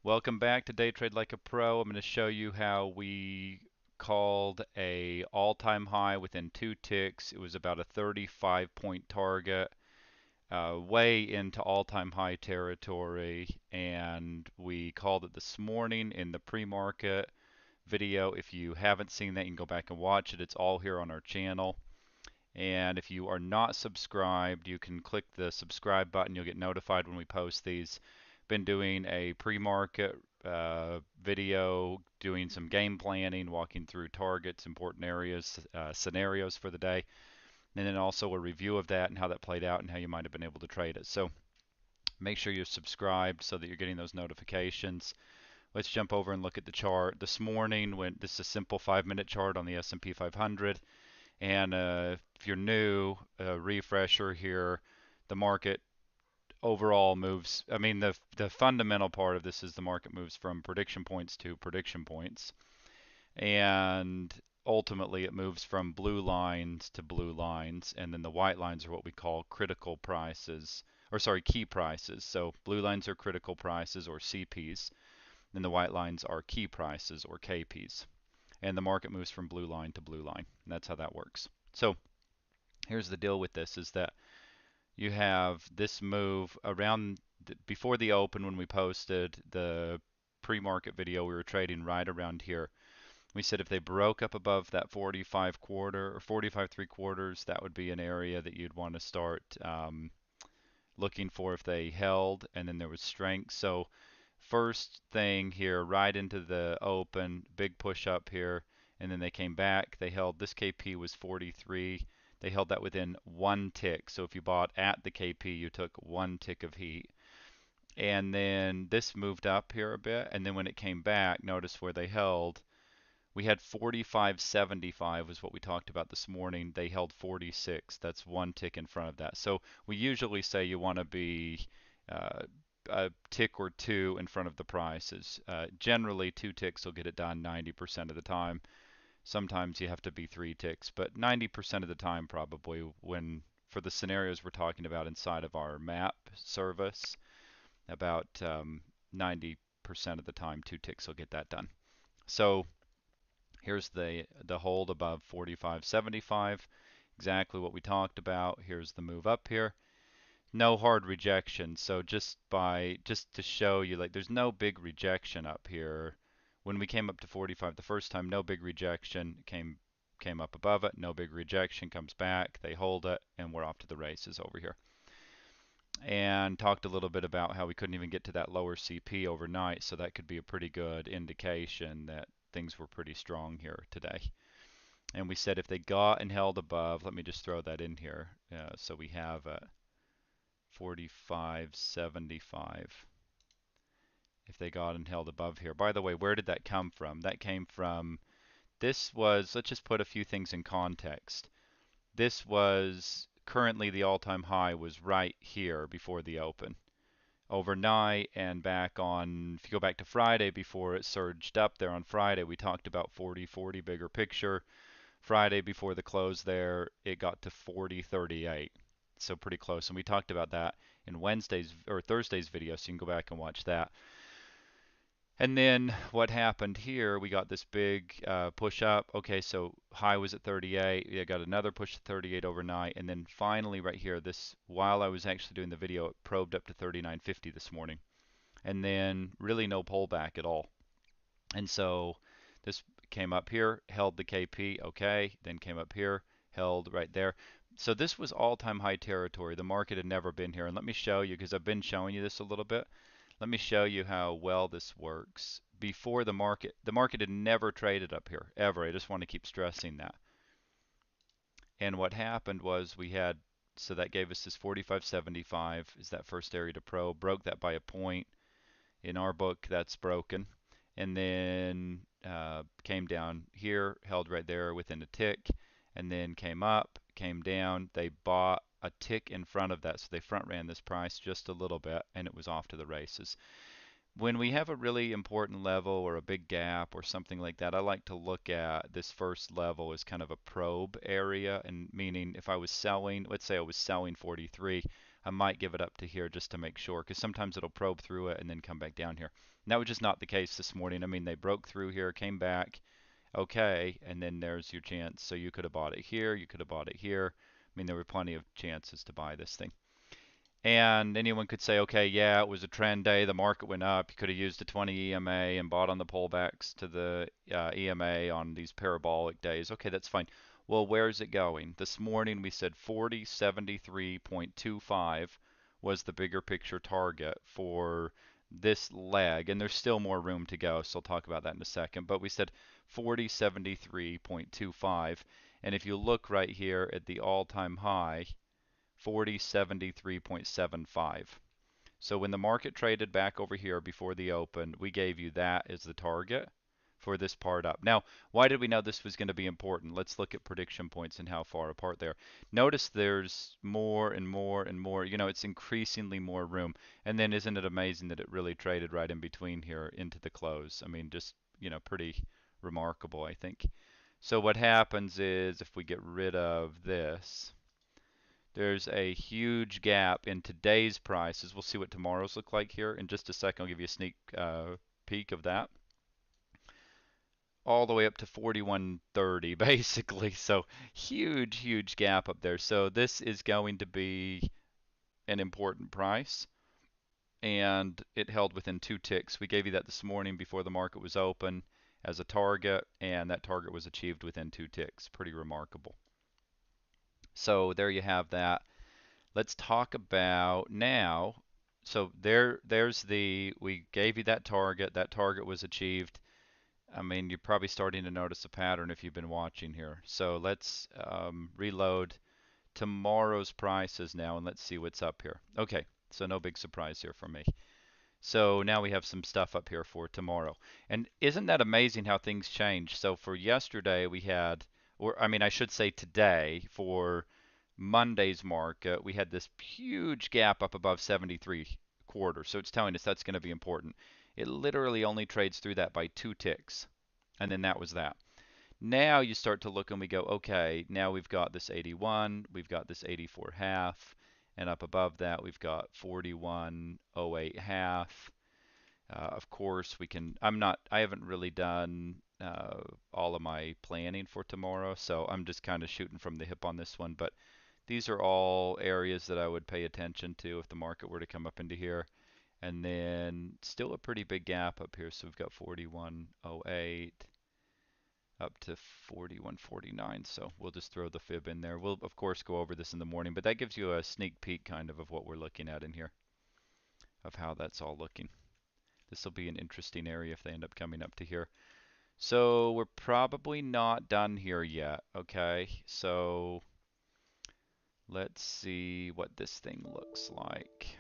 Welcome back to Day Trade Like a Pro. I'm going to show you how we called a all-time high within 2 ticks. It was about a 35 point target, way into all-time high territory, and we called it this morning in the pre-market video. If you haven't seen that, you can go back and watch it. It's all here on our channel. And if you are not subscribed, you can click the subscribe button. You'll get notified when we post these. Been doing a pre-market video, doing some game planning, walking through targets, important areas, scenarios for the day, and then also a review of that and how that played out and how you might have been able to trade it. So make sure you're subscribed so that you're getting those notifications. Let's jump over and look at the chart. This morning, when this is a simple 5-minute chart on the S&P 500. And if you're new, a refresher here, the market overall moves. I mean, the fundamental part of this is the market moves from prediction points to prediction points, and ultimately it moves from blue lines to blue lines, and then the white lines are what we call critical prices, or sorry, key prices. So blue lines are critical prices or CPs, and the white lines are key prices or KPs. And the market moves from blue line to blue line. And that's how that works. So here's the deal with this is that you have this move around before the open when we posted the pre-market video. We were trading right around here. We said if they broke up above that 45 quarter or 45 3/4, that would be an area that you'd want to start looking for if they held, and then there was strength. So first thing here, right into the open, big push up here, and then they came back. They held, this KP was 43. They held that within 1 tick. So if you bought at the KP, you took 1 tick of heat. And then this moved up here a bit, and then when it came back, notice where they held. We had 45.75 was what we talked about this morning. They held 46. That's 1 tick in front of that. So we usually say you want to be uh, a tick or two in front of the prices. Generally, 2 ticks will get it done 90% of the time. Sometimes you have to be 3 ticks, but 90% of the time, probably, when for the scenarios we're talking about inside of our map service, about 90% of the time, 2 ticks will get that done. So here's the hold above 45.75, exactly what we talked about. Here's the move up here. No hard rejection. So just to show you, like, there's no big rejection up here. When we came up to 45 the first time, no big rejection, came up above it, no big rejection, comes back, they hold it, and we're off to the races over here. And talked a little bit about how we couldn't even get to that lower CP overnight, so that could be a pretty good indication that things were pretty strong here today. And we said if they got and held above, let me just throw that in here. So we have 45.75 if they got and held above here. By the way, where did that come from? That came from, this was, let's just put a few things in context. This was currently the all-time high was right here before the open. Overnight and back on, if you go back to Friday before it surged up there on Friday, we talked about 40-40 bigger picture. Friday before the close there, it got to 40.38. So pretty close. And we talked about that in Wednesday's or Thursday's video, so you can go back and watch that. And then what happened here, we got this big push up. Okay, so high was at 38. We got another push to 38 overnight. And then finally right here, this, while I was actually doing the video, it probed up to 39.50 this morning. And then really no pullback at all. And so this came up here, held the KP, okay, then came up here, held right there. So this was all-time high territory. The market had never been here. And let me show you, because I've been showing you this a little bit. Let me show you how well this works. Before the market had never traded up here, ever. I just want to keep stressing that. And what happened was we had, so that gave us this 45.75 is that first area to probe, broke that by a point. In our book, that's broken. And then came down here, held right there within a tick, and then came up, came down. They bought a tick in front of that, so they front ran this price just a little bit, and it was off to the races. When we have a really important level or a big gap or something like that, I like to look at this first level as kind of a probe area, and meaning if I was selling, let's say I was selling 43, I might give it up to here just to make sure, because sometimes it'll probe through it and then come back down here. And that was just not the case this morning. I mean, they broke through here, came back, okay, and then there's your chance. So you could have bought it here, you could have bought it here. I mean, there were plenty of chances to buy this thing. And anyone could say, okay, yeah, it was a trend day, the market went up. You could have used the 20 EMA and bought on the pullbacks to the EMA on these parabolic days. Okay, that's fine. Well, where's it going? This morning we said 4073.25 was the bigger picture target for this leg, and there's still more room to go, so I'll talk about that in a second. But we said 4073.25, and if you look right here at the all-time high, 4073.75. So when the market traded back over here before the open, we gave you that as the target for this part up. Now, why did we know this was going to be important? Let's look at prediction points and how far apart they are. Notice there's more and more and more. You know, it's increasingly more room. And then isn't it amazing that it really traded right in between here into the close? I mean, just, you know, pretty remarkable, I think. So what happens is if we get rid of this, there's a huge gap in today's prices. We'll see what tomorrow's look like here in just a second. I'll give you a sneak peek of that. All the way up to 41.30 basically. So huge, huge gap up there. So this is going to be an important price. And it held within 2 ticks. We gave you that this morning before the market was open as a target, and that target was achieved within 2 ticks. Pretty remarkable. So there you have that. Let's talk about now. So we gave you that target. That target was achieved. I mean, you're probably starting to notice a pattern if you've been watching here. So let's reload tomorrow's prices now and let's see what's up here. Okay, so no big surprise here for me. So now we have some stuff up here for tomorrow. And isn't that amazing how things change? So for yesterday we had, or I mean, I should say today, for Monday's market, we had this huge gap up above 73 quarters. So it's telling us that's going to be important. It literally only trades through that by 2 ticks. And then that was that. Now you start to look and we go, okay, now we've got this 81, we've got this 84 half, and up above that we've got 41.08 half. Of course, I haven't really done all of my planning for tomorrow, so I'm just kind of shooting from the hip on this one. But these are all areas that I would pay attention to if the market were to come up into here. And then still a pretty big gap up here. So we've got 41.08 up to 41.49. So we'll just throw the fib in there. We'll, of course, go over this in the morning, but that gives you a sneak peek kind of what we're looking at in here, of how that's all looking. This will be an interesting area if they end up coming up to here. So we're probably not done here yet, okay? So let's see what this thing looks like.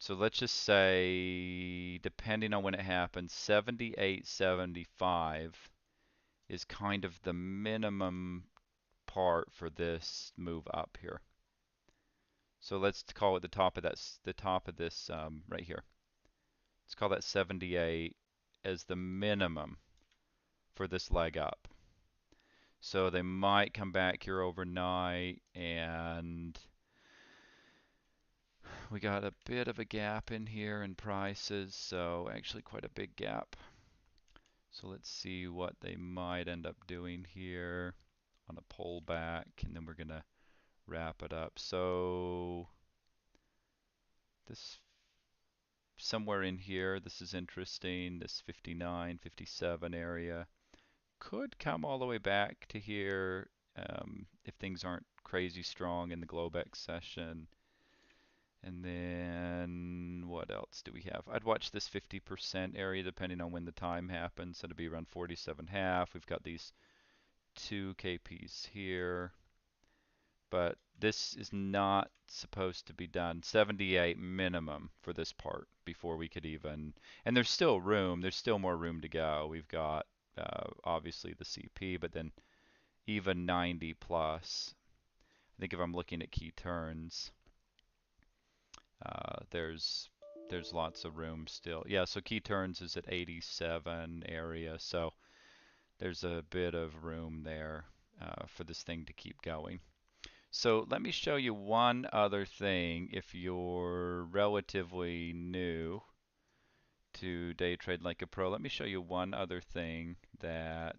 So let's just say, depending on when it happens, 78.75 is kind of the minimum part for this move up here. So let's call it the top of this right here. Let's call that 78 as the minimum for this leg up. So they might come back here overnight, and we got a bit of a gap in here in prices, so actually quite a big gap. So let's see what they might end up doing here on a pullback, and then we're going to wrap it up. So this somewhere in here, this is interesting, this 59, 57 area could come all the way back to here if things aren't crazy strong in the Globex session. And then what else do we have? I'd watch this 50% area depending on when the time happens. So it'll be around 47.5. We've got these 2 KPs here. But this is not supposed to be done. 78 minimum for this part before we could even, and there's still room. There's still more room to go. We've got obviously the CP, but then even 90 plus. I think if I'm looking at key turns, there's lots of room still. Yeah, so key turns is at 87 area, so there's a bit of room there for this thing to keep going. So let me show you one other thing if you're relatively new to day trade like a pro. Let me show you one other thing that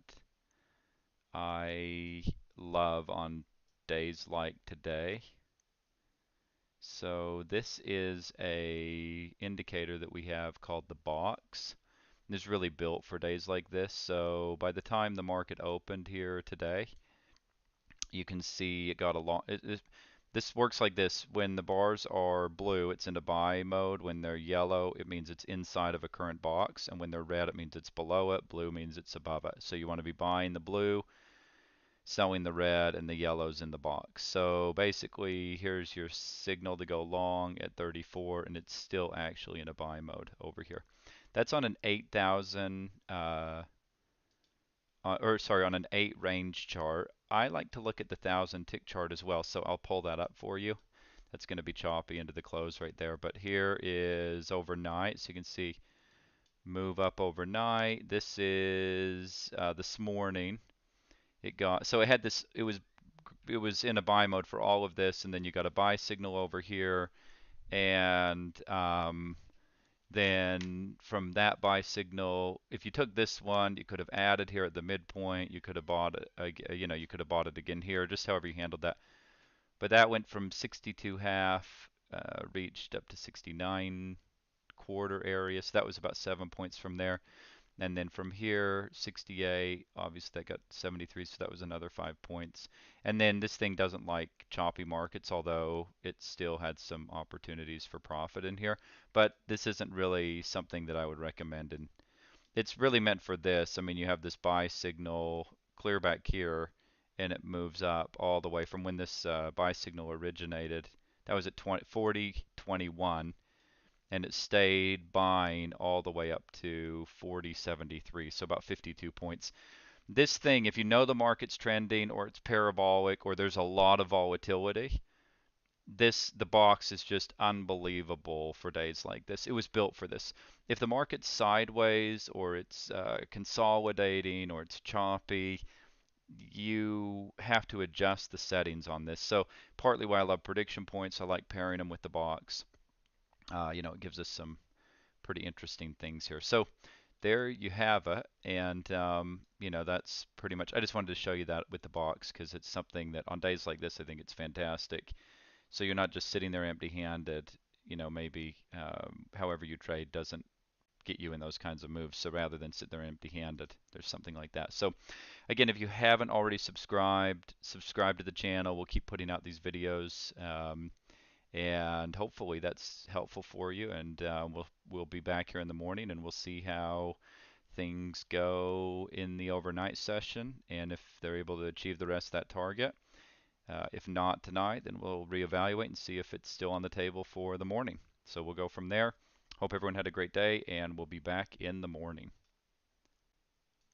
I love on days like today. So this is a indicator that we have called the box. This is really built for days like this. So by the time the market opened here today, you can see it got a long. This works like this. When the bars are blue, it's into buy mode. When they're yellow, it means it's inside of a current box. And when they're red, it means it's below it. Blue means it's above it. So you want to be buying the blue, selling the red, and the yellow's in the box. So basically, here's your signal to go long at 34, and it's still actually in a buy mode over here. That's on an 8,000 or sorry, on an 8 range chart. I like to look at the 1,000 tick chart as well, so I'll pull that up for you. That's going to be choppy into the close right there, but here is overnight, so you can see move up overnight. This is this morning. It got so it had this. It was in a buy mode for all of this, and then you got a buy signal over here, and then from that buy signal, if you took this one, you could have added here at the midpoint. You could have bought it, you could have bought it again here, just however you handled that. But that went from 62 half, reached up to 69 quarter area. So that was about 7 points from there. And then from here, 68, obviously that got 73, so that was another 5 points. And then this thing doesn't like choppy markets, although it still had some opportunities for profit in here. But this isn't really something that I would recommend. And it's really meant for this. I mean, you have this buy signal clear back here, and it moves up all the way from when this buy signal originated. That was at 40.21, and it stayed buying all the way up to 40.73, so about 52 points. This thing, if you know the market's trending or it's parabolic or there's a lot of volatility, the box is just unbelievable for days like this. It was built for this. If the market's sideways or it's consolidating or it's choppy, you have to adjust the settings on this. So partly why I love prediction points, I like pairing them with the box. It gives us some pretty interesting things here. So there you have it, and that's pretty much. I just wanted to show you that with the box because it's something that on days like this, I think it's fantastic. So you're not just sitting there empty-handed. Maybe however you trade doesn't get you in those kinds of moves. So rather than sit there empty-handed, there's something like that. So again, if you haven't already subscribed, subscribe to the channel. We'll keep putting out these videos. And hopefully that's helpful for you. And we'll be back here in the morning, and we'll see how things go in the overnight session, and if they're able to achieve the rest of that target. If not tonight, then we'll reevaluate and see if it's still on the table for the morning. So we'll go from there. Hope everyone had a great day, and we'll be back in the morning.